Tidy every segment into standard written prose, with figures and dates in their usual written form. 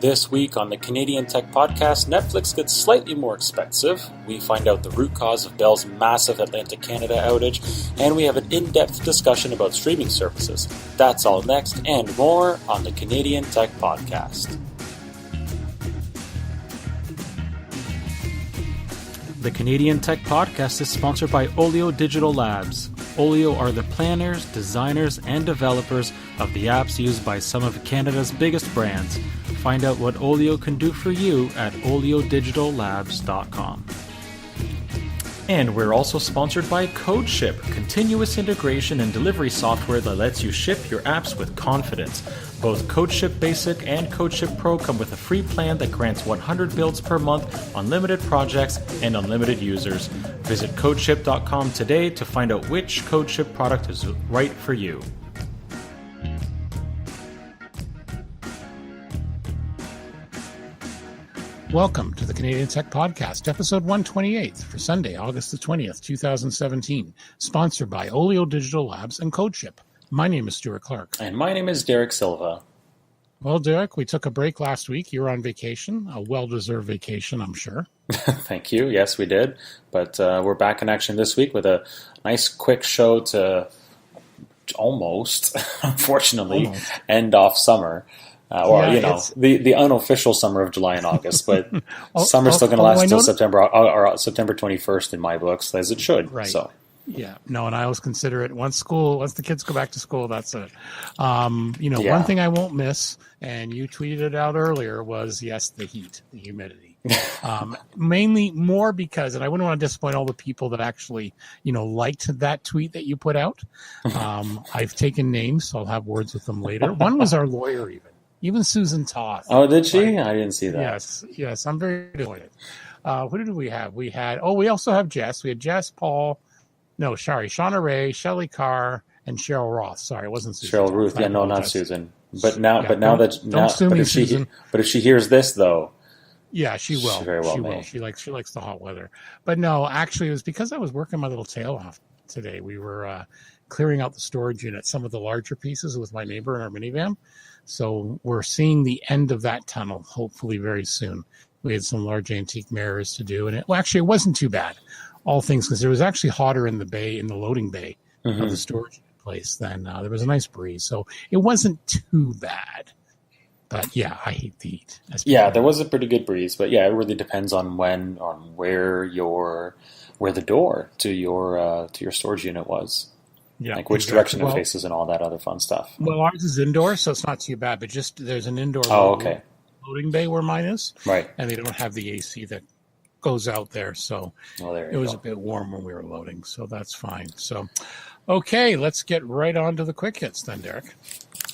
This week on the Canadian Tech Podcast, Netflix gets slightly more expensive. We find out the root cause of Bell's massive Atlantic Canada outage, and we have an in-depth discussion about streaming services. That's all next and more on the Canadian Tech Podcast. The Canadian Tech Podcast is sponsored by Olio Digital Labs. Olio are the planners, designers, and developers of the apps used by some of Canada's biggest brands. Find out what Olio can do for you at oliodigitallabs.com. And we're also sponsored by CodeShip, continuous integration and delivery software that lets you ship your apps with confidence. Both CodeShip Basic and CodeShip Pro come with a free plan that grants 100 builds per month, unlimited projects, and unlimited users. Visit codeship.com today to find out which CodeShip product is right for you. Welcome to the Canadian Tech Podcast, episode 128 for Sunday, August the 20th, 2017, sponsored by Olio Digital Labs and CodeShip. My name is Stuart Clark. And my name is Derek Silva. Well, Derek, we took a break last week. You were on vacation, a well-deserved vacation, I'm sure. Thank you. Yes, we did. But we're back in action this week with a nice quick show to almost, unfortunately, end off summer. The unofficial summer of July and August, but summer's still going to last until September 21st in my books, as it should. Right. So, yeah, no, and I always consider it once the kids go back to school, that's it. One thing I won't miss, and you tweeted it out earlier, was the heat, the humidity. Mainly more because, and I wouldn't want to disappoint all the people that actually, liked that tweet that you put out. I've taken names, so I'll have words with them later. One was our lawyer, even Susan Toth. Oh, did she? I didn't see that. Yes, I'm very disappointed. Who did we have? We also have Jess. We had Jess, Shauna Ray, Shelley Carr, and Cheryl Roth. Sorry, it wasn't Susan. Cheryl Ruth. Not Susan. But if she hears this, though. Yeah, she will. She very well she may. Will. She likes the hot weather. But no, actually, it was because I was working my little tail off today. We were clearing out the storage unit, some of the larger pieces with my neighbor in our minivan. So we're seeing the end of that tunnel, hopefully very soon. We had some large antique mirrors to do, and it wasn't too bad. All things because it was actually hotter in the loading bay of the storage place than there was a nice breeze. So it wasn't too bad. But yeah, I hate the heat. Yeah, there was a pretty good breeze, but yeah, it really depends on where the door to your storage unit was. Yeah, like which direction it faces and all that other fun stuff. Well, ours is indoor, so it's not too bad. But just there's an indoor loading bay where mine is, right? And they don't have the AC that goes out there, so it was a bit warm when we were loading, so that's fine. So, okay, let's get right on to the quick hits then, Derek.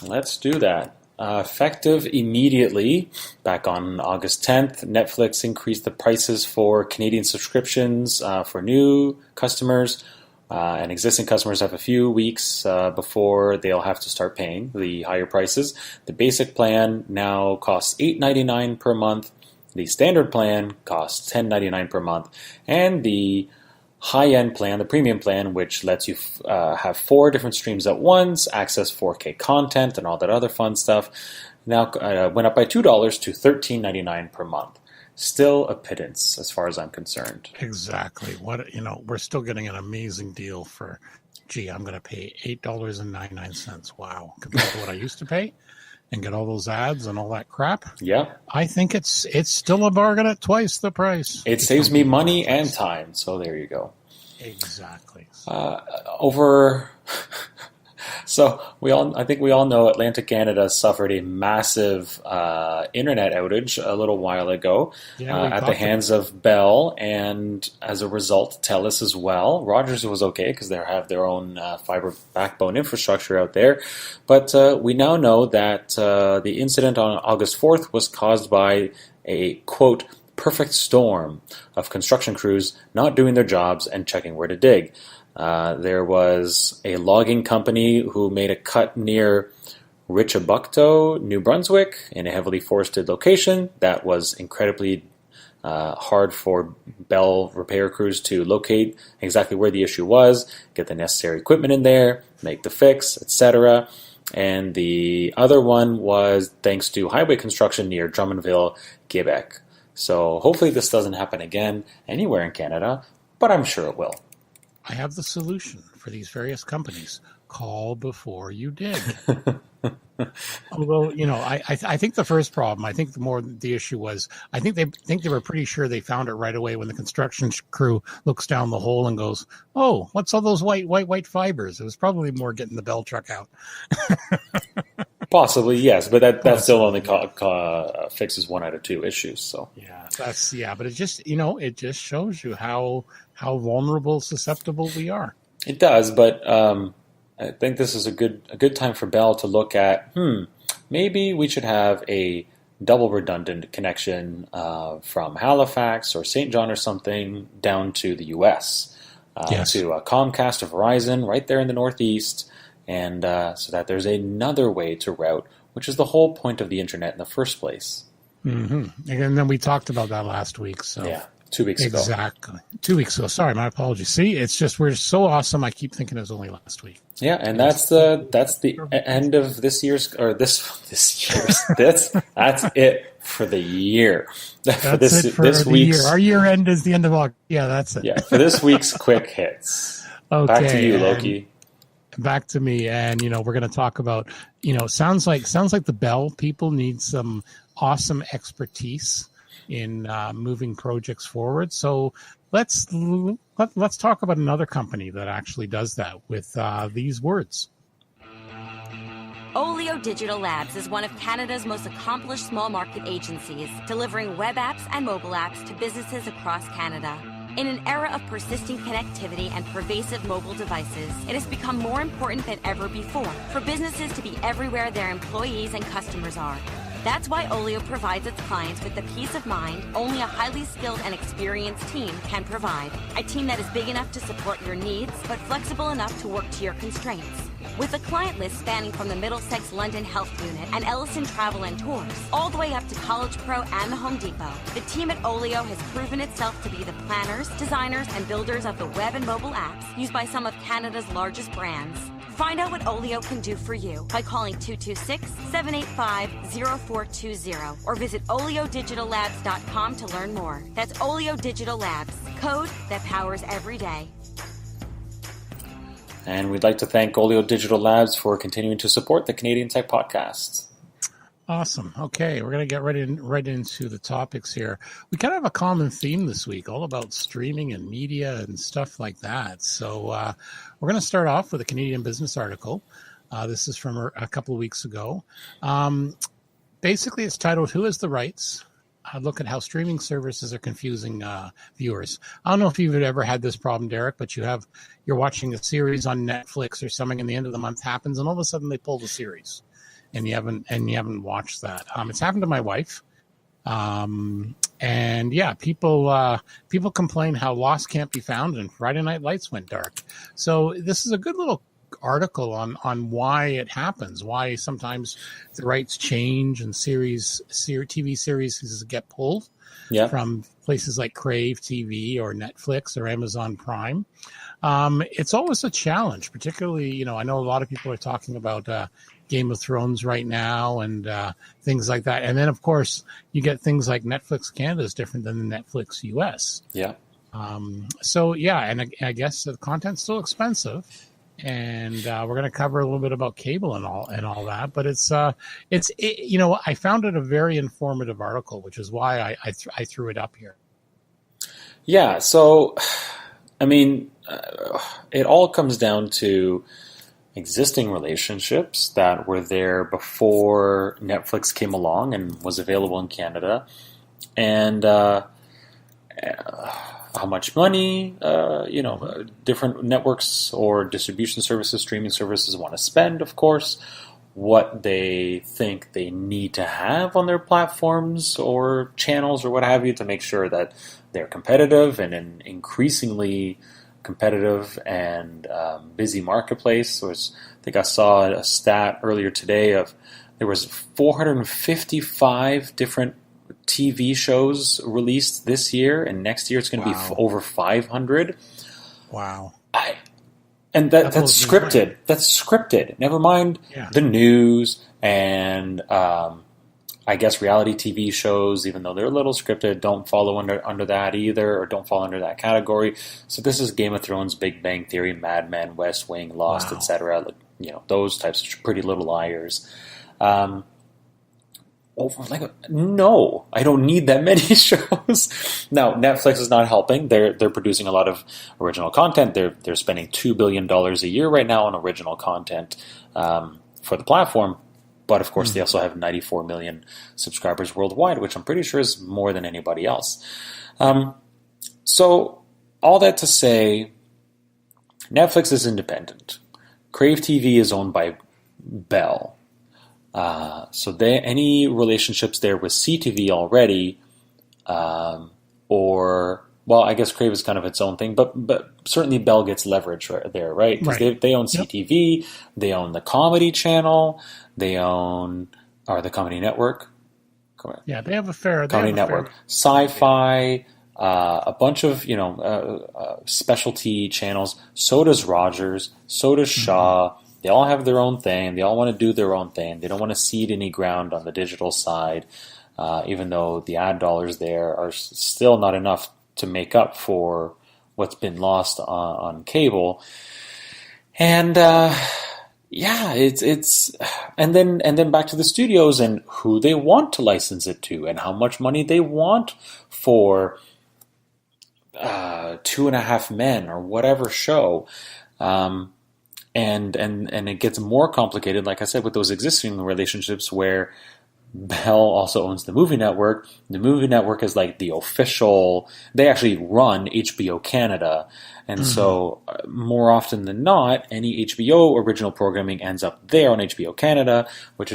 Let's do that. Effective immediately, back on August 10th, Netflix increased the prices for Canadian subscriptions for new customers. And existing customers have a few weeks before they'll have to start paying the higher prices. The basic plan now costs $8.99 per month. The standard plan costs $10.99 per month. And the high-end plan, the premium plan, which lets you have 4 different streams at once, access 4K content and all that other fun stuff, now went up by $2 to $13.99 per month. Still a pittance, as far as I'm concerned. Exactly. We're still getting an amazing deal for, I'm going to pay $8.99. Wow. Compared to what I used to pay and get all those ads and all that crap. Yeah. I think it's still a bargain at twice the price. It saves me money and time. So there you go. Exactly. So I think we all know Atlantic Canada suffered a massive internet outage a little while ago at the hands of Bell, and as a result, TELUS as well. Rogers was okay because they have their own fiber backbone infrastructure out there, but we now know that the incident on August 4th was caused by a, quote, perfect storm of construction crews not doing their jobs and checking where to dig. There was a logging company who made a cut near Richibucto, New Brunswick, in a heavily forested location that was incredibly hard for Bell repair crews to locate exactly where the issue was, get the necessary equipment in there, make the fix, etc. And the other one was thanks to highway construction near Drummondville, Quebec. So hopefully this doesn't happen again anywhere in Canada, but I'm sure it will. I have the solution for these various companies. Call before you dig. Although, I think the first problem, I think the issue was, I think they were pretty sure they found it right away when the construction crew looks down the hole and goes, "Oh, what's all those white fibers?" It was probably more getting the bell truck out. Possibly, yes, but that still only fixes 1 out of 2 issues. So but it just shows you how vulnerable, susceptible we are. It does, but I think this is a good time for Bell to look at. Maybe we should have a double redundant connection from Halifax or St. John or something down to the U.S. To Comcast or Verizon right there in the Northeast. And so that there's another way to route, which is the whole point of the internet in the first place. Mm-hmm. And then we talked about that last week. So yeah, 2 weeks ago. Exactly. 2 weeks ago. Sorry, my apologies. See, it's just we're so awesome. I keep thinking it was only last week. Yeah, and that's the end of this year's or this year's. That's it for the year. That's it for the year. Our year end is the end of August. Yeah, that's it. Yeah, for this week's quick hits. Okay, back to you, Loki. Back to me, and we're going to talk about. Sounds like the Bell people need some awesome expertise in moving projects forward. So let's talk about another company that actually does that with these words. Olio Digital Labs is one of Canada's most accomplished small market agencies, delivering web apps and mobile apps to businesses across Canada. In an era of persisting connectivity and pervasive mobile devices, it has become more important than ever before for businesses to be everywhere their employees and customers are. That's why Olio provides its clients with the peace of mind only a highly skilled and experienced team can provide. A team that is big enough to support your needs, but flexible enough to work to your constraints. With a client list spanning from the Middlesex London Health Unit and Ellison Travel and Tours, all the way up to College Pro and the Home Depot, the team at Olio has proven itself to be the planners, designers, and builders of the web and mobile apps used by some of Canada's largest brands. Find out what Olio can do for you by calling 226-785-0420 or visit oliodigital-labs.com to learn more. That's Olio Digital Labs, code that powers every day. And we'd like to thank Olio Digital Labs for continuing to support the Canadian Tech Podcast. Awesome. Okay, we're going to get right into the topics here. We kind of have a common theme this week, all about streaming and media and stuff like that. So we're going to start off with a Canadian Business article. This is from a couple of weeks ago. Basically, it's titled, "Who Has the Rights? Look at how streaming services are confusing viewers." I don't know if you've ever had this problem, Derek, but you're watching a series on Netflix or something, and the end of the month happens, and all of a sudden they pull the series, and you haven't watched that. It's happened to my wife, and yeah, people complain how Lost can't be found, and Friday Night Lights went dark. So this is a good little article on why it happens, why sometimes the rights change and TV series get pulled from places like Crave TV or Netflix or Amazon Prime. It's always a challenge, particularly, I know a lot of people are talking about Game of Thrones right now and things like that. And then, of course, you get things like Netflix Canada is different than the Netflix US. Yeah. So, yeah, and I guess the content's still expensive. And we're going to cover a little bit about cable and all that, but I found it a very informative article, which is why I threw it up here. Yeah, so I mean, it all comes down to existing relationships that were there before Netflix came along and was available in Canada, and how much money, different networks or distribution services, streaming services want to spend, of course, what they think they need to have on their platforms or channels or what have you to make sure that they're competitive in an increasingly competitive and busy marketplace. I think I saw a stat earlier today of there was 455 different TV shows released this year, and next year it's going to be over 500. Wow. And that's scripted. That's scripted. Never mind the news and I guess reality TV shows, even though they're a little scripted, don't follow under that either, or don't fall under that category. So this is Game of Thrones, Big Bang Theory, Mad Men, West Wing, Lost, etc. You know, those types of Pretty Little Liars. No, I don't need that many shows. Now, Netflix is not helping. They're producing a lot of original content. They're spending $2 billion a year right now on original content for the platform. But, of course, they also have 94 million subscribers worldwide, which I'm pretty sure is more than anybody else. So, all that to say, Netflix is independent. Crave TV is owned by Bell. So any relationships there with CTV already, I guess Crave is kind of its own thing, but certainly Bell gets leverage there, right? Because they own CTV, they own the Comedy Channel, they own the Comedy Network. Yeah, they have a fair Comedy Network, Sci-Fi, a bunch of specialty channels. So does Rogers, so does Shaw. They all have their own thing. They all want to do their own thing. They don't want to cede any ground on the digital side, even though the ad dollars there are still not enough to make up for what's been lost on cable. And it's and then back to the studios and who they want to license it to and how much money they want for 2.5 Men or whatever show. And it gets more complicated, like I said, with those existing relationships where Bell also owns the movie network. The movie network is like the official, they actually run HBO Canada. And so more often than not, any HBO original programming ends up there on HBO Canada, which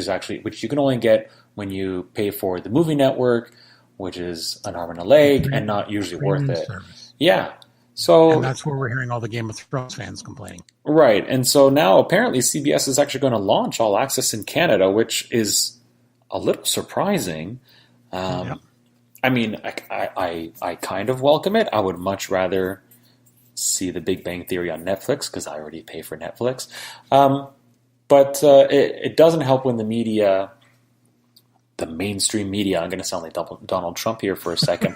you can only get when you pay for the movie network, which is an arm and a leg and not usually worth it. Service. Yeah. So, and that's where we're hearing all the Game of Thrones fans complaining. Right. And so now apparently CBS is actually going to launch All Access in Canada, which is a little surprising. I mean, I kind of welcome it. I would much rather see The Big Bang Theory on Netflix because I already pay for Netflix. But it doesn't help when the media, the mainstream media, I'm going to sound like Donald Trump here for a second.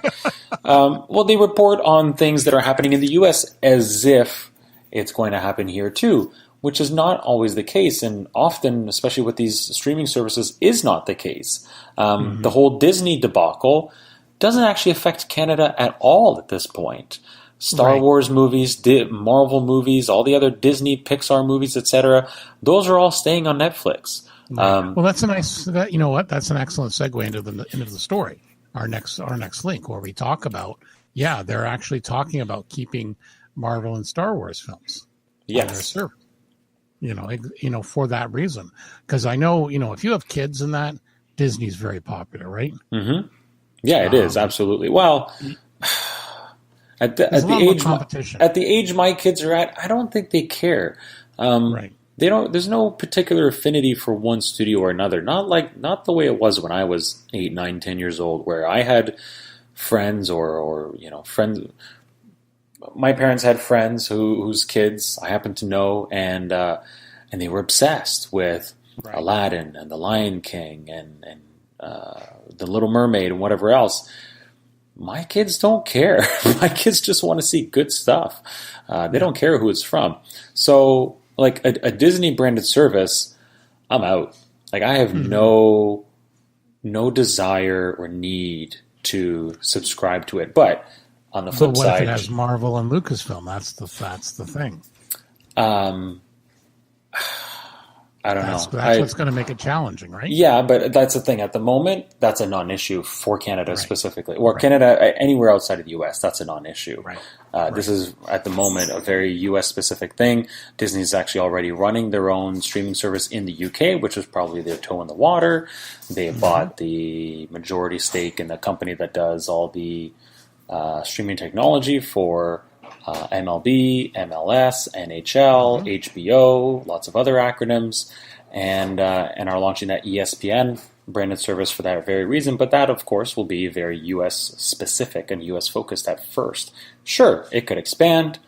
They report on things that are happening in the U.S. as if it's going to happen here too, which is not always the case, and often, especially with these streaming services, is not the case. The whole Disney debacle doesn't actually affect Canada at all at this point. Star Wars movies, Marvel movies, all the other Disney, Pixar movies, etc., those are all staying on Netflix. That's a nice. You know what? That's an excellent segue into the story. Our next link, where we talk about they're actually talking about keeping Marvel and Star Wars films on their server. For that reason, because I know if you have kids in that, Disney's very popular, right? Mm-hmm. Yeah, it is absolutely. Well, at the age my kids are at, I don't think they care. They don't. There's no particular affinity for one studio or another. Not the way it was when I was 8, 9, 10 years old, where I had friends or friends. My parents had friends whose kids I happened to know, and they were obsessed with Aladdin and The Lion King and The Little Mermaid and whatever else. My kids don't care. My kids just want to see good stuff. They don't care who it's from. So, like a Disney branded service, I'm out. Like I have no desire or need to subscribe to it. But on the flip side, what if it has Marvel and Lucasfilm? That's the thing. I don't know. That's what's going to make it challenging, right? Yeah, but that's the thing. At the moment, that's a non-issue for Canada specifically, or Canada anywhere outside of the U.S. That's a non-issue. This is at the moment a very U.S. specific thing. Disney's actually already running their own streaming service in the U.K., which is probably their toe in the water. They bought the majority stake in the company that does all the streaming technology for MLB, MLS, NHL, HBO, lots of other acronyms, and are launching that ESPN branded service for that very reason. But that, of course, will be very U.S. specific and U.S. focused at first. Sure, it could expand,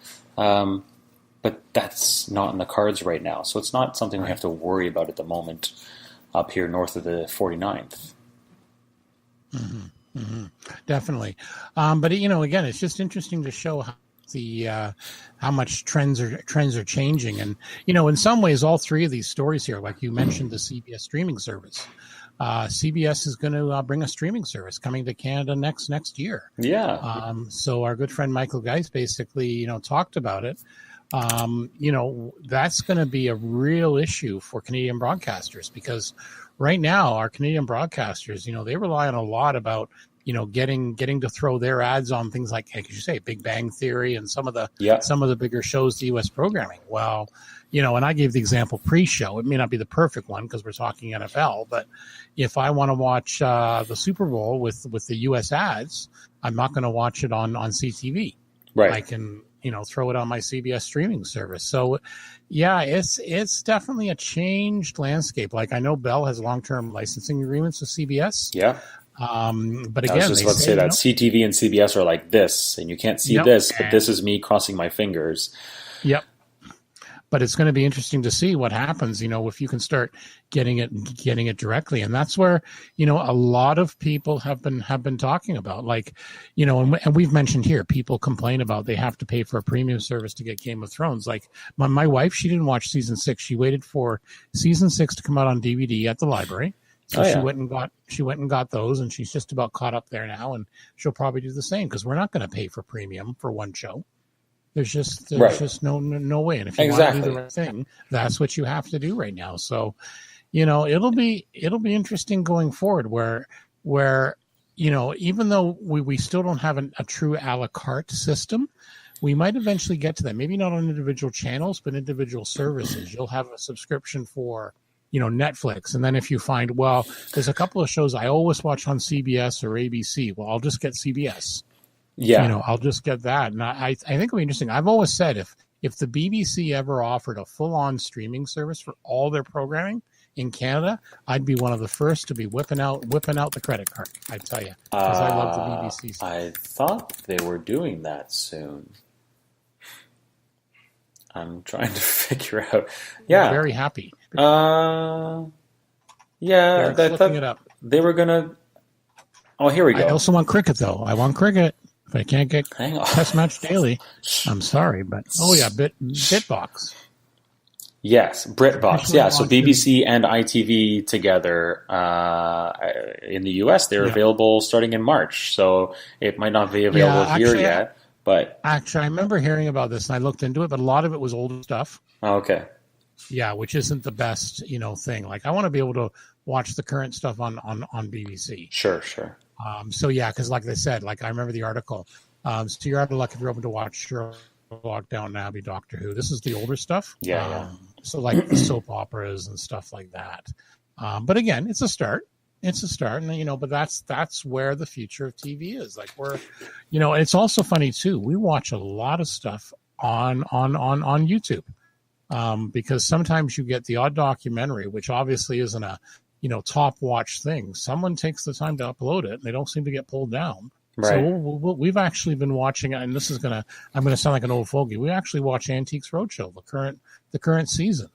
but that's not in the cards right now. So it's not something we have to worry about at the moment up here north of the 49th. Mm-hmm. Mm-hmm. Definitely. But, again, it's just interesting to show how much trends are changing. And, in some ways, all three of these stories here, like you mentioned, the CBS streaming service. CBS is going to bring a streaming service coming to Canada next year. Yeah. So our good friend Michael Geist basically, talked about it. That's going to be a real issue for Canadian broadcasters, because right now our Canadian broadcasters, they rely on a lot about, getting to throw their ads on things like you say, Big Bang Theory and some of the bigger shows, the U.S. programming. Well, and I gave the example pre-show. It may not be the perfect one because we're talking NFL, but if I want to watch the Super Bowl with the U.S. ads, I'm not going to watch it on CTV. Right. I can, throw it on my CBS streaming service. So, yeah, it's definitely a changed landscape. Like, I know Bell has long-term licensing agreements with CBS. Yeah. But again, I was just about to say that CTV and CBS are like this, and you can't see this, but this is me crossing my fingers. Yep. But it's going to be interesting to see what happens, if you can start getting it directly. And that's where, a lot of people have been talking about, like, and we've mentioned here, people complain about they have to pay for a premium service to get Game of Thrones. Like my wife, she didn't watch season 6. She waited for season 6 to come out on DVD at the library. So she went and got those, and she's just about caught up there now, and she'll probably do the same, because we're not going to pay for premium for one show. There's just no way. And if you want to do the right thing, that's what you have to do right now. So, it'll be interesting going forward where even though we still don't have a true a la carte system, we might eventually get to that. Maybe not on individual channels, but individual services. You'll have a subscription for Netflix. And then if you find, well, there's a couple of shows I always watch on CBS or ABC, well, I'll just get CBS. Yeah. I'll just get that. And I think it'll be interesting. I've always said if the BBC ever offered a full-on streaming service for all their programming in Canada, I'd be one of the first to be whipping out the credit card, I tell you, because I love the BBC stuff. I thought they were doing that soon. I'm trying to figure out. Yeah. I'm very happy. Yeah. Looking it up. They were going to... Oh, here we go. I also want cricket, though. I want cricket. If I can't get Test Match Daily, I'm sorry, but BitBox. Yes, BritBox. Yeah, so BBC and ITV together in the US, they're available starting in March. So it might not be available here yet. But actually, I remember hearing about this, and I looked into it, but a lot of it was older stuff. Oh, okay. Yeah, which isn't the best, thing. Like, I want to be able to watch the current stuff on BBC. Sure. So yeah, because like I said, like I remember the article. So you're out of luck if you're able to watch Sherlock, Downton Abbey, Doctor Who. This is the older stuff. Yeah. So like the soap operas and stuff like that. But again, it's a start. And but that's where the future of TV is. Like it's also funny too. We watch a lot of stuff on YouTube. Because sometimes you get the odd documentary, which obviously isn't a top watch thing. Someone takes the time to upload it, and they don't seem to get pulled down. Right. So we've actually been watching, and this is I'm gonna sound like an old fogey. We actually watch Antiques Roadshow, the current season,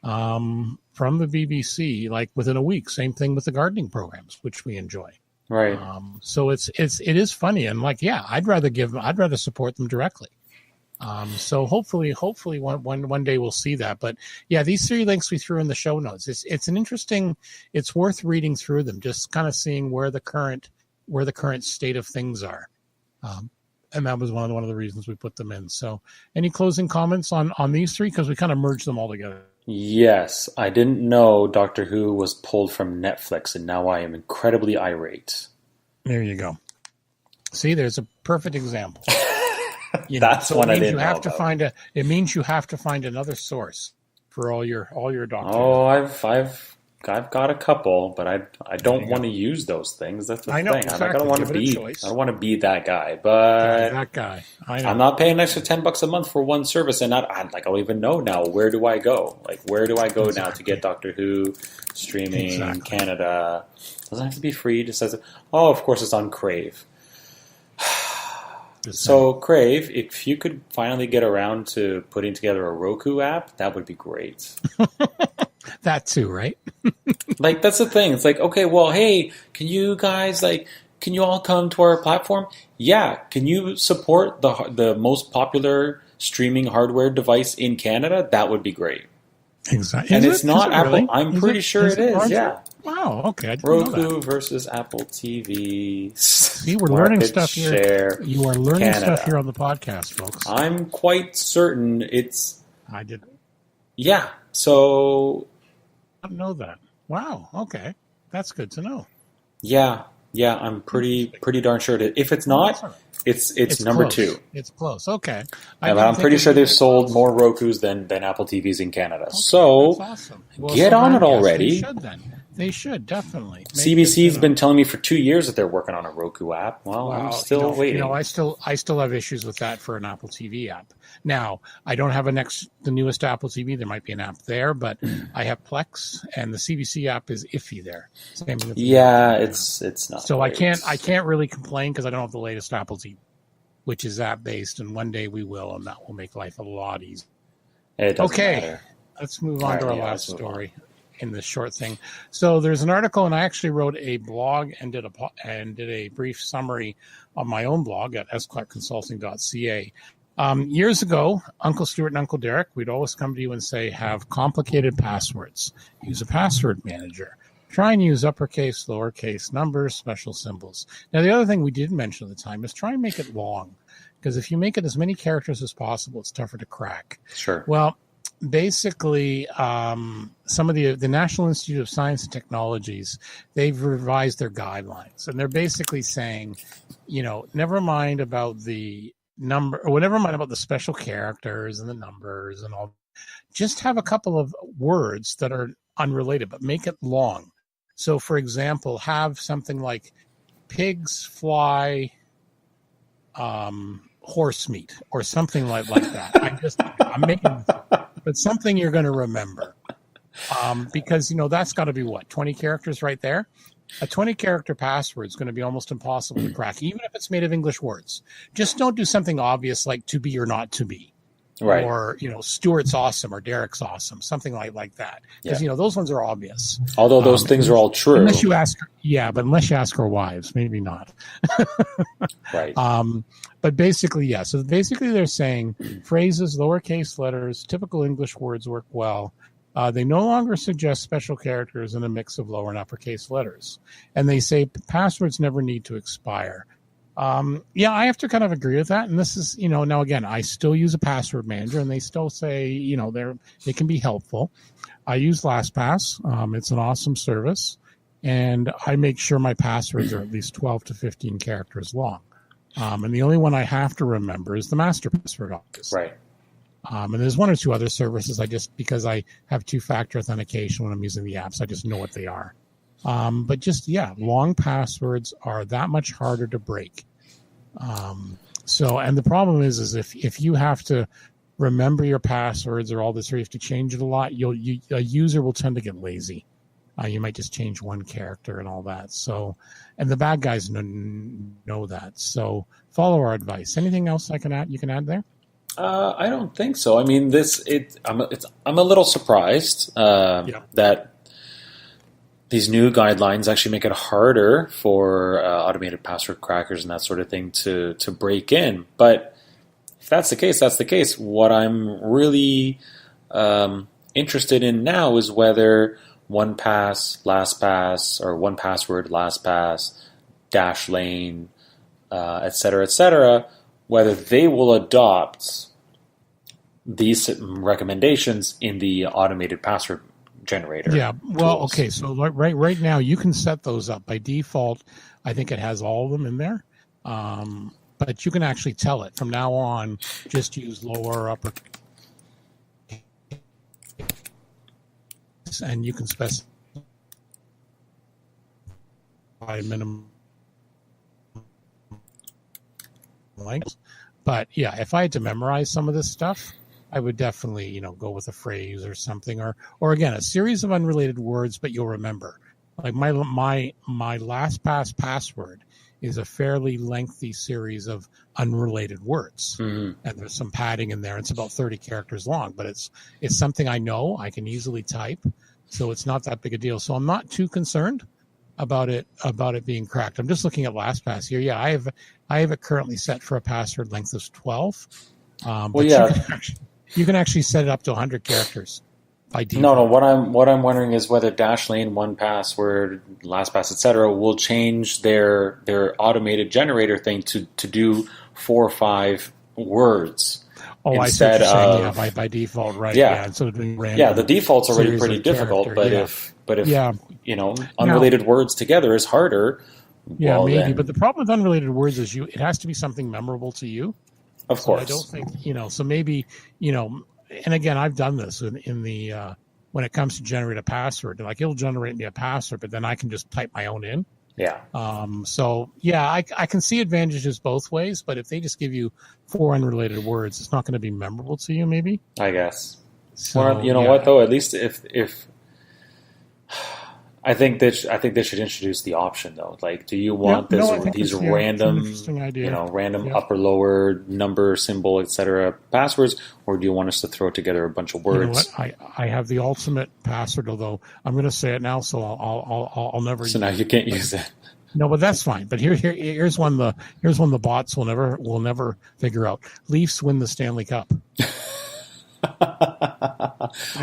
from the BBC, like within a week. Same thing with the gardening programs, which we enjoy. Right. So it is funny, and I'd rather support them directly. So hopefully one day we'll see that. But yeah, these 3 links we threw in the show notes. It's worth reading through them, just kind of seeing where the current state of things are. And that was one of the reasons we put them in. So any closing comments on these 3? Because we kind of merged them all together. Yes, I didn't know Doctor Who was pulled from Netflix, and now I am incredibly irate. There you go. See, there's a perfect example. That's what I didn't know about. It means you have to find another source for all your documents. Oh, I've got a couple, but I don't want to use those things. That's the thing. Exactly. I don't want to be that guy. But that guy. I know. I'm not paying an extra $10 a month for one service, and I don't even know now. Where do I go? Like, where do I go now to get Doctor Who streaming in Canada? Doesn't have to be free. It just says, of course, it's on Crave. Just so, Crave, if you could finally get around to putting together a Roku app, that would be great. That too, right? Like, that's the thing. It's like, okay, well, hey, can you guys, like, can you all come to our platform? Yeah. Can you support the most popular streaming hardware device in Canada? That would be great. Exactly. And it's not Apple. Really? I'm pretty sure it is. Yeah. Wow. Okay. I didn't Roku know that. versus Apple TV. See, we're learning stuff here. You are learning stuff here on the podcast, folks. I'm quite certain it's. I did. Yeah. So. I didn't know that. Wow. Okay. That's good to know. Yeah. Yeah. I'm pretty darn sure. If it's not, it's number close. 2. It's close. Okay. I'm pretty sure they've sold more Rokus than Apple TVs in Canada. Okay, so that's awesome. Well, get on it already. They should then. They should, definitely. CBC's been telling me for 2 years that they're working on a Roku app. Well, I'm still waiting. I still have issues with that for an Apple TV app. Now, I don't have the newest Apple TV. There might be an app there, but I have Plex, and the CBC app is iffy there. Same with it's not. So great. I can't really complain because I don't have the latest Apple TV, which is app based, and one day we will, and that will make life a lot easier. It doesn't matter. Let's move on to our last story in this short thing. So there's an article, and I actually wrote a blog and did a brief summary on my own blog at sclarkconsulting.ca. Years ago, Uncle Stuart and Uncle Derek, we'd always come to you and say, have complicated passwords. Use a password manager. Try and use uppercase, lowercase numbers, special symbols. Now, the other thing we did mention at the time is try and make it long, because if you make it as many characters as possible, it's tougher to crack. Sure. Well, basically, some of the National Institute of Science and Technologies, they've revised their guidelines, and they're basically saying, never mind about the number, or never mind about the special characters and the numbers and all. Just have a couple of words that are unrelated, but make it long. So, for example, have something like pigs fly horse meat or something like that. I'm making, but something you're going to remember. Because, that's got to be 20 characters right there. A 20-character password is going to be almost impossible to crack, even if it's made of English words. Just don't do something obvious like to be or not to be. Right. Or, Stuart's awesome or Derek's awesome, something like that. Because, those ones are obvious. Although those things are all true. Unless you ask our wives, maybe not. Right. But basically, yeah. So basically they're saying phrases, lowercase letters, typical English words work well. They no longer suggest special characters in a mix of lower and uppercase letters. And they say passwords never need to expire. I have to kind of agree with that. And this is, now again, I still use a password manager, and they still say, they can be helpful. I use LastPass. It's an awesome service. And I make sure my passwords are at least 12 to 15 characters long. And the only one I have to remember is the master password, obviously. Right. And there's one or two other services because I have 2-factor authentication when I'm using the apps, I just know what they are. But long passwords are that much harder to break. And the problem is if you have to remember your passwords or all this, or you have to change it a lot, a user will tend to get lazy. You might just change one character and all that. So, and the bad guys know that. So follow our advice. Anything else you can add there? I don't think so. I mean, I'm a little surprised that these new guidelines actually make it harder for automated password crackers and that sort of thing to break in. But if that's the case, that's the case. What I'm really interested in now is whether 1Pass, LastPass, or 1Password, LastPass, Dashlane, et cetera, whether they will adopt these recommendations in the automated password generator. Yeah, well, tools. Okay, so right now you can set those up. By default, I think it has all of them in there. But you can actually tell it from now on, just use lower, upper, and you can specify minimum length. But yeah, if I had to memorize some of this stuff, I would definitely, go with a phrase or something, or again, a series of unrelated words, but you'll remember. Like my LastPass password is a fairly lengthy series of unrelated words, and there's some padding in there. It's about 30 characters long, but it's something I know I can easily type, so it's not that big a deal. So I'm not too concerned about it being cracked. I'm just looking at LastPass here. Yeah, I have it currently set for a password length of 12. But you can actually set it up to 100 characters by default. No. What I'm wondering is whether Dashlane, 1Password, LastPass, etc., will change their automated generator thing to do 4 or 5 words. Oh, instead of by default, right? Yeah. Instead of doing random. Yeah, the default's already pretty difficult, but if unrelated words together is harder. Yeah, well, maybe. But the problem with unrelated words is it has to be something memorable to you. Of course. I don't think, so maybe, and again, I've done this in the, when it comes to generate a password, like it'll generate me a password, but then I can just type my own in. Yeah. I can see advantages both ways, but if they just give you 4 unrelated words, it's not going to be memorable to you, maybe. I guess. So, well, you know what though? At least if I think they should introduce the option though. Like, do you want these random, random upper lower number symbol etc. passwords, or do you want us to throw together a bunch of words? You know what? I have the ultimate password, although I'm going to say it now, so I'll never. So now you can't use it. No, but that's fine. But here's one the bots will never figure out. Leafs win the Stanley Cup. They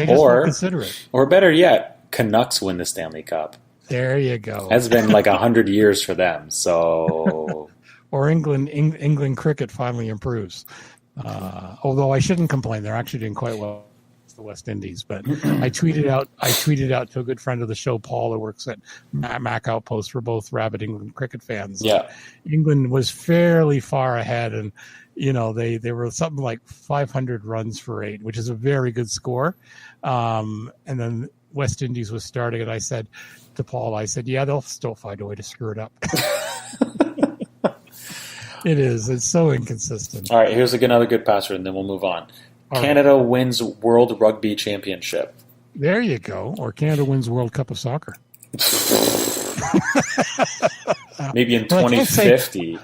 just won't consider it. Or better yet, Canucks win the Stanley Cup. There you go. That's been like 100 years for them. So, or England cricket finally improves. Although I shouldn't complain, they're actually doing quite well. The West Indies, but I tweeted out to a good friend of the show, Paul, who works at Mac Outpost. We're both rabid England cricket fans. Yeah, England was fairly far ahead, and they were something like 500 runs for 8, which is a very good score. And then West Indies was starting, and I said to Paul, yeah, they'll still find a way to screw it up. It's so inconsistent. All right, here's another good password, and then we'll move on. Canada wins World Rugby Championship. There you go. Or Canada wins World Cup of Soccer. Maybe in 2050.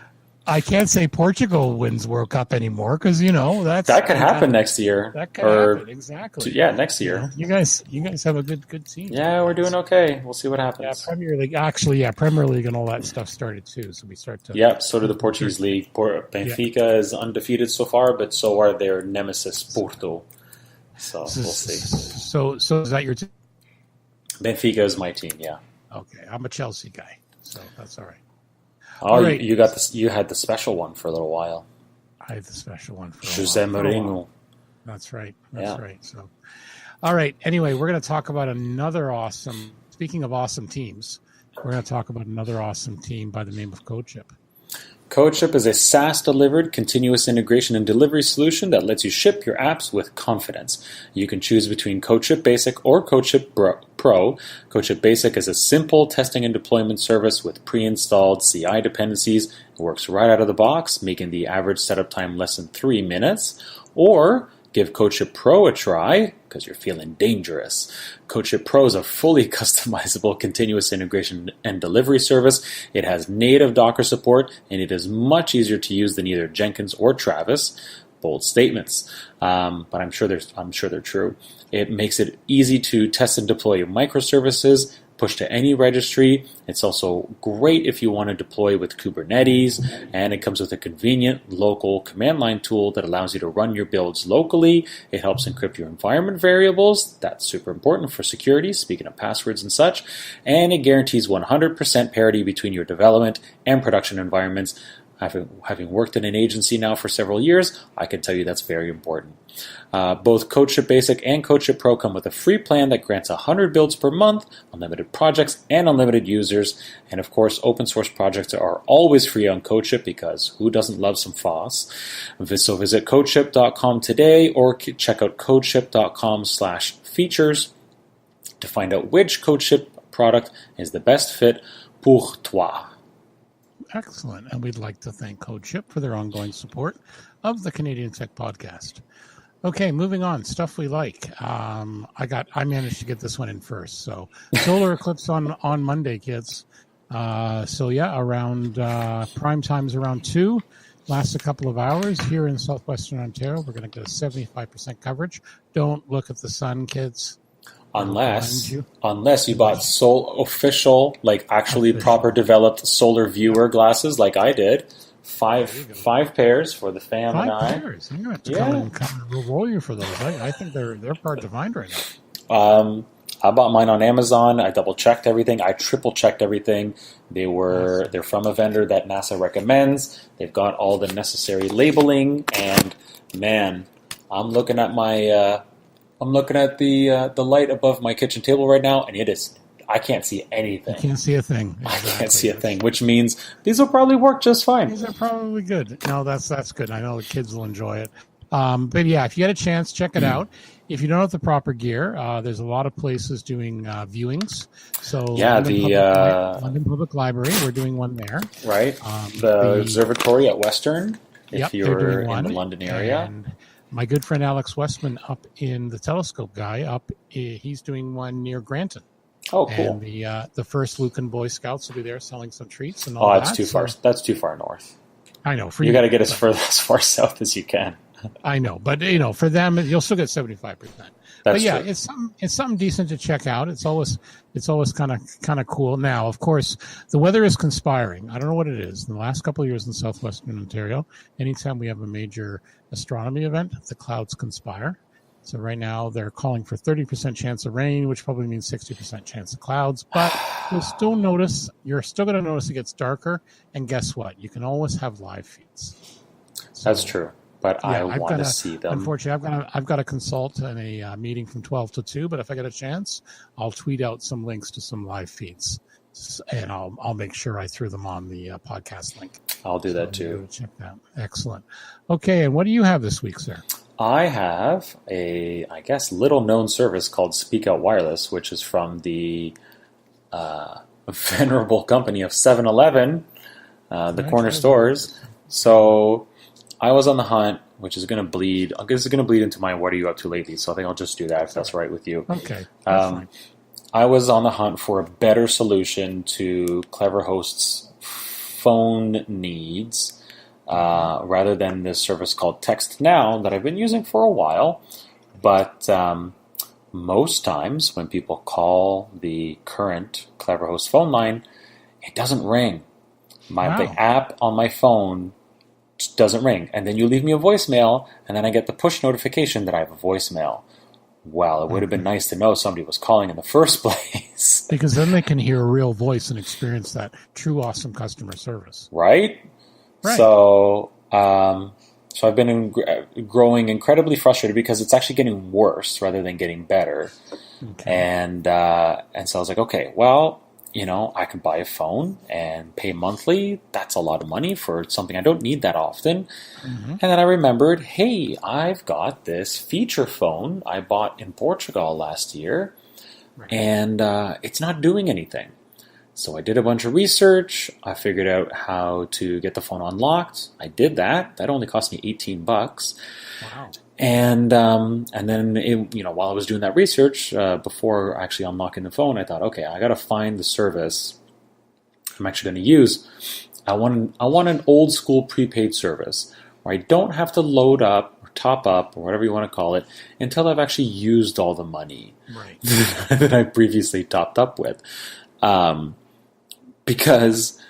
I can't say Portugal wins World Cup anymore because that could happen next year. That could happen, exactly. Next year. You guys have a good team. Yeah, we're doing okay. We'll see what happens. Yeah, Premier League and all that stuff started too. So we start to. Yeah, so did the Portuguese league. Benfica is undefeated so far, but so are their nemesis Porto. So we'll see. So is that your team? Benfica is my team. Yeah. Okay, I'm a Chelsea guy, so that's all right. Oh, right. You got this. You had the special one for a little while. I had the special one for Jose Mourinho. That's right. Right. So, all right. Anyway, we're going to talk about another awesome. Speaking of awesome teams, we're going to talk about another awesome team by the name of CodeShip. CodeShip is a SaaS-delivered continuous integration and delivery solution that lets you ship your apps with confidence. You can choose between CodeShip Basic or CodeShip Pro. CodeShip Basic is a simple testing and deployment service with pre-installed CI dependencies. It works right out of the box, making the average setup time less than 3 minutes. Or give CodeShip Pro a try because you're feeling dangerous. CodeShip Pro is a fully customizable continuous integration and delivery service. It has native Docker support, and it is much easier to use than either Jenkins or Travis. Bold statements, but I'm sure they're true. It makes it easy to test and deploy microservices, push to any registry. It's also great if you want to deploy with Kubernetes, and it comes with a convenient local command line tool that allows you to run your builds locally. It helps encrypt your environment variables. That's super important for security, speaking of passwords and such. And it guarantees 100% parity between your development and production environments. Having worked in an agency now for several years, I can tell you that's very important. Both CodeShip Basic and CodeShip Pro come with a free plan that grants 100 builds per month, unlimited projects, and unlimited users. And of course, open source projects are always free on CodeShip because who doesn't love some FOSS? So visit codeship.com today or check out codeship.com/features to find out which CodeShip product is the best fit pour toi. Excellent. And we'd like to thank CodeShip for their ongoing support of the Canadian Tech Podcast. Okay, moving on. Stuff we like. I managed to get this one in first. So Solar Eclipse on Monday, kids. Around prime time's around 2. Lasts a couple of hours here in southwestern Ontario. We're going to get a 75% coverage. Don't look at the sun, kids. Unless you bought official, proper developed solar viewer glasses like I did. Five pairs for the fam and I. 5 pairs. I'm going to have to come and roll you for those. I think they're hard to find right now. I bought mine on Amazon. I double checked everything. I triple checked everything. They're from a vendor that NASA recommends. They've got all the necessary labeling, and man, I'm looking at the light above my kitchen table right now, and I can't see anything. You can't see a thing. Exactly. I can't see a thing, which means these will probably work just fine. These are probably good. No, that's good. I know the kids will enjoy it. But yeah, if you get a chance, check it out. If you don't have the proper gear, there's a lot of places doing viewings. So London Public Library, we're doing one there. Right. The Observatory at Western, if you're in the London area. And my good friend Alex Westman up in the Telescope guy, he's doing one near Granton. Oh, cool. And the first Lucan Boy Scouts will be there selling some treats and all that. That's too far. That's too far north. I know. You got to get as far south as you can. I know, but for them, you'll still get 75%. But yeah, true. It's something decent to check out. It's always kind of cool. Now, of course, the weather is conspiring. I don't know what it is. In the last couple of years in southwestern Ontario, anytime we have a major astronomy event, the clouds conspire. So right now they're calling for 30% chance of rain, which probably means 60% chance of clouds. But you're still going to notice it gets darker. And guess what? You can always have live feeds. That's true. But I want to see them. Unfortunately, I've got to consult in a meeting from 12 to 2. But if I get a chance, I'll tweet out some links to some live feeds, and I'll make sure I threw them on the podcast link. I'll do that too. Check that. Excellent. Okay, and what do you have this week, sir? I have a, little known service called Speak Out Wireless, which is from the venerable company of 7-Eleven, the corner stores. So I was on the hunt, which is going to bleed. This is going to bleed into my "What are you up to lately?" So I think I'll just do that if that's right with you. Okay. I was on the hunt for a better solution to Cleverhost's phone needs, rather than this service called Text Now that I've been using for a while. But most times when people call the current Cleverhost phone line, it doesn't ring. The app on my phone doesn't ring, and then you leave me a voicemail, and then I get the push notification that I have a voicemail. Well, it would have been nice to know somebody was calling in the first place. Because then they can hear a real voice and experience that true awesome customer service. Right? So I've been growing incredibly frustrated because it's actually getting worse rather than getting better. Okay. And so I was like, okay, well, I can buy a phone and pay monthly. That's a lot of money for something I don't need that often. Mm-hmm. And then I remembered, hey, I've got this feature phone I bought in Portugal last year, and it's not doing anything. So I did a bunch of research. I figured out how to get the phone unlocked. I did that. That only cost me $18. Wow. And then, while I was doing that research, before actually unlocking the phone, I thought, okay, I got to find the service I'm actually going to use. I want an old school prepaid service where I don't have to load up or top up or whatever you want to call it until I've actually used all the money that I previously topped up with. Because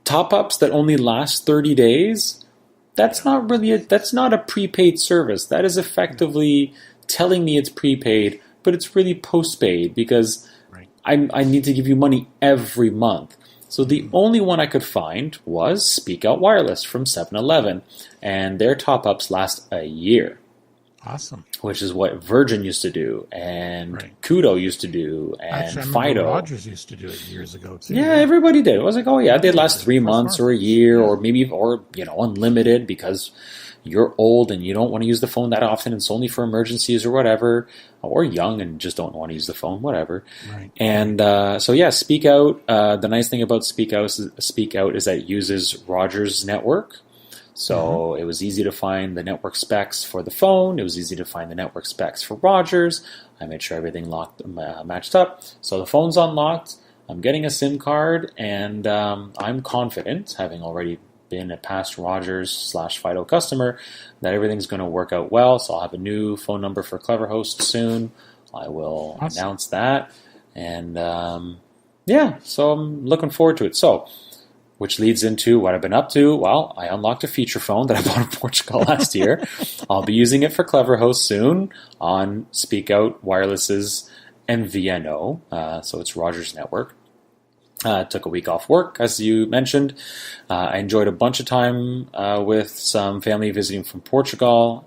top-ups that only last 30 days... That's not a prepaid service. That is effectively telling me it's prepaid, but it's really postpaid because I need to give you money every month. So the only one I could find was Speak Out Wireless from 7-Eleven, and their top-ups last a year. Awesome. Which is what Virgin used to do, and Kudo used to do, and Fido. Rogers used to do it years ago too. Yeah, everybody did. I was like, oh yeah, they'd last 3 months or a year, or maybe unlimited because you're old and you don't want to use the phone that often. It's only for emergencies or whatever, or young and just don't want to use the phone, whatever. Right. And Speak Out. The nice thing about Speak Out is that it uses Rogers' network. So it was easy to find the network specs for the phone. It was easy to find the network specs for Rogers. I made sure everything matched up. So the phone's unlocked. I'm getting a SIM card, and I'm confident, having already been a past Rogers/Fido customer, that everything's going to work out well. So I'll have a new phone number for Cleverhost soon. I will announce that. And so I'm looking forward to it. So, which leads into what I've been up to. Well, I unlocked a feature phone that I bought in Portugal last year. I'll be using it for Cleverhost soon on Speak Out Wireless's MVNO. So it's Rogers Network. Took a week off work, as you mentioned. I enjoyed a bunch of time with some family visiting from Portugal,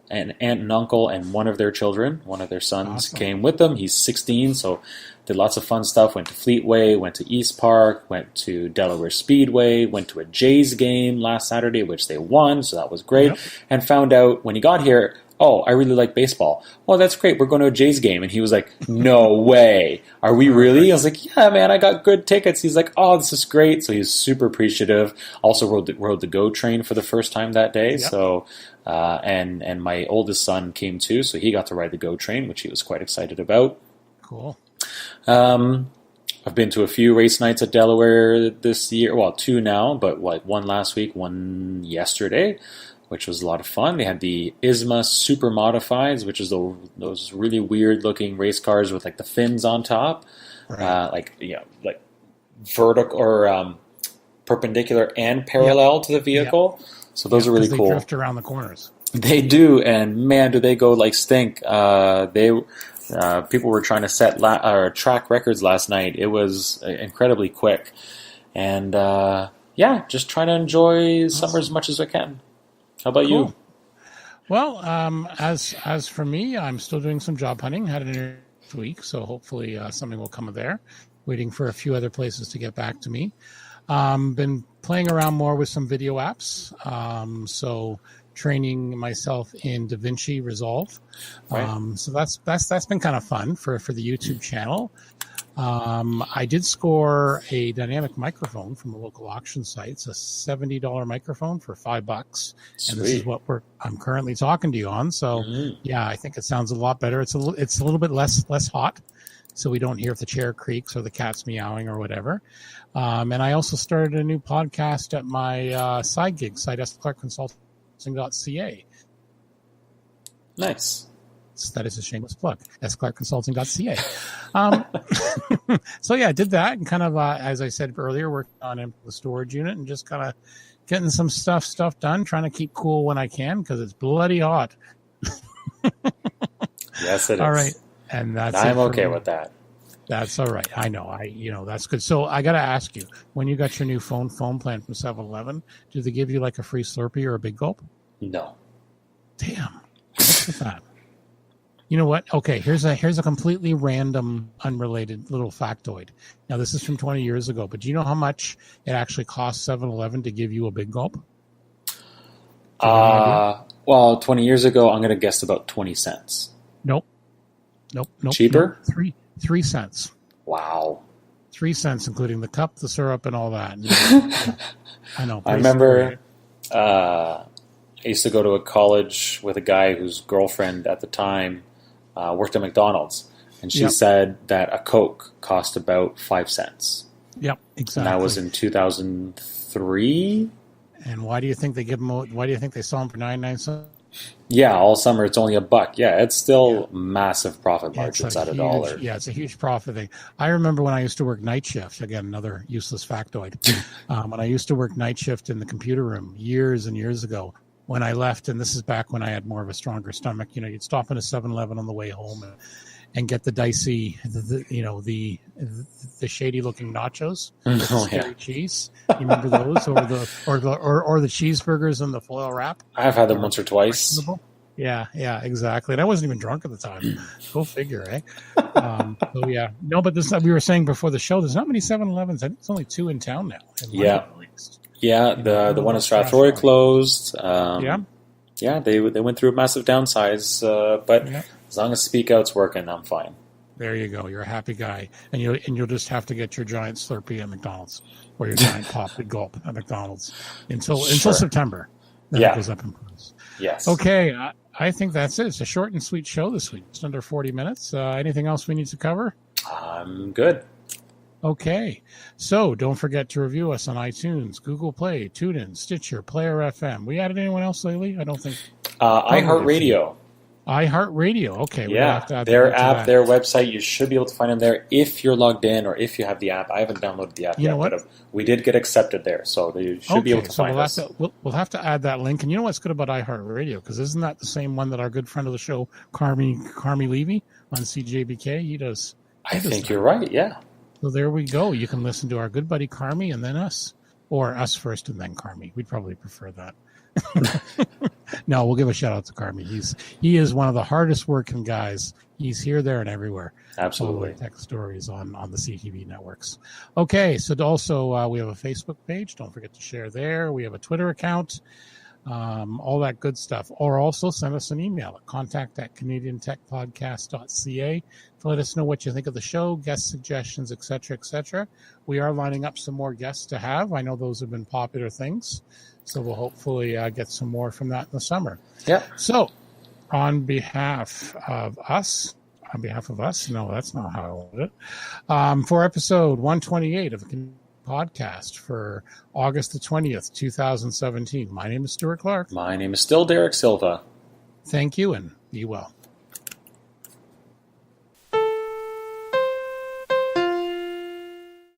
an aunt and uncle and one of their children. One of their sons came with them. He's 16, so did lots of fun stuff. Went to Fleetway, went to East Park, went to Delaware Speedway, went to a Jays game last Saturday, which they won, so that was great. Yep. And found out when he got here, oh, I really like baseball. Well, that's great. We're going to a Jays game. And he was like, no way. Are we really? I was like, yeah, man, I got good tickets. He's like, oh, this is great. So he's super appreciative. Also rode the GO train for the first time that day. Yep. So, and my oldest son came too. So he got to ride the GO train, which he was quite excited about. Cool. I've been to a few race nights at Delaware this year. Well, 2 now, but like 1 last week, 1 yesterday, which was a lot of fun. They had the ISMA Super Modifieds, which is those really weird-looking race cars with like the fins on top, right. Like vertical or perpendicular and parallel to the vehicle. Yep. So those are really cool. They drift around the corners. They do, and man, do they go like stink. People were trying to set track records last night. It was incredibly quick, and just trying to enjoy summer as much as I can. How about you? Well, as for me, I'm still doing some job hunting. Had an interview this week, so hopefully something will come of there. Waiting for a few other places to get back to me. Been playing around more with some video apps. So training myself in DaVinci Resolve. Right. So that's been kind of fun for the YouTube channel. I did score a dynamic microphone from a local auction site. It's a $70 microphone for $5, and this is what I'm currently talking to you on. So I think it sounds a lot better. It's a little bit less hot, so we don't hear if the chair creaks or the cat's meowing or whatever. And I also started a new podcast at my side gig site, sclarkconsulting.ca. Nice. That is a shameless plug. sclarkconsulting.ca. So I did that and kind of, as I said earlier, working on the storage unit and just kind of getting some stuff done, trying to keep cool when I can because it's bloody hot. Yes, it is. All right, and I'm okay with that. That's all right. I know. That's good. So I got to ask you, when you got your new phone plan from 7-Eleven, do they give you like a free Slurpee or a Big Gulp? No. Damn. What's with that? You know what? Okay, here's a completely random, unrelated little factoid. Now, this is from 20 years ago, but do you know how much it actually cost 7-Eleven to give you a Big Gulp? 20 years ago, I'm going to guess about 20 cents. Nope. Cheaper? Nope. 3 cents. Wow. 3 cents, including the cup, the syrup, and all that. I know. I remember I used to go to a college with a guy whose girlfriend at the time worked at McDonald's, and she said that a Coke cost about 5 cents. Yep, exactly. And that was in 2003. And why do you think they give them? Why do you think they sell them for 99 cents? Yeah, all summer it's only $1. Yeah, it's still massive profit margins at $1. Yeah, it's a huge profit thing. I remember when I used to work night shift. Again, another useless factoid. When I used to work night shift in the computer room years and years ago. When I left, and this is back when I had more of a stronger stomach, you'd stop in a 7-Eleven on the way home and get the dicey, the shady looking nachos, scary cheese. You remember those, or the cheeseburgers and the foil wrap? I've had them once or twice. Yeah, exactly. And I wasn't even drunk at the time. Go figure, eh? No, but this we were saying before the show. There's not many 7-Elevens. I think there's only 2 in town now. Yeah, the one in Strathroy closed. They went through a massive downsize, but as long as Speak Out's working, I'm fine. There you go. You're a happy guy, and you'll just have to get your giant Slurpee at McDonald's or your giant Pop Big Gulp at McDonald's until September. Then it goes up in price. Yes. Okay, I think that's it. It's a short and sweet show this week. Just under 40 minutes. Anything else we need to cover? I'm good. Okay, so don't forget to review us on iTunes, Google Play, TuneIn, Stitcher, Player FM. We added anyone else lately? I don't think. iHeartRadio. iHeartRadio. Okay, Yeah, have to add their app, their website. You should be able to find them there if you're logged in or if you have the app. I haven't downloaded the app yet, but we did get accepted there, so you should be able to find us. We'll have to add that link. And you know what's good about iHeartRadio? Because isn't that the same one that our good friend of the show, Carmi Levy on CJBK, he does? I think you're right. Yeah. So there we go. You can listen to our good buddy Carmi and then us. Or us first and then Carmi. We'd probably prefer that. No, we'll give a shout out to Carmi. He is one of the hardest working guys. He's here, there, and everywhere. Absolutely. Tech stories on the CTV networks. Okay, so also we have a Facebook page. Don't forget to share there. We have a Twitter account. All that good stuff. Or also send us an email at contact@canadiantechpodcast.ca to let us know what you think of the show, guest suggestions, etc., etc. We are lining up some more guests to have. I know those have been popular things, so we'll hopefully get some more from that in the summer. Yeah. So, on behalf of us, no, that's not how I wanted it. For episode 128 of the podcast for August the 20th, 2017. My name is Stuart Clark. My name is still Derek Silva. Thank you, and be well.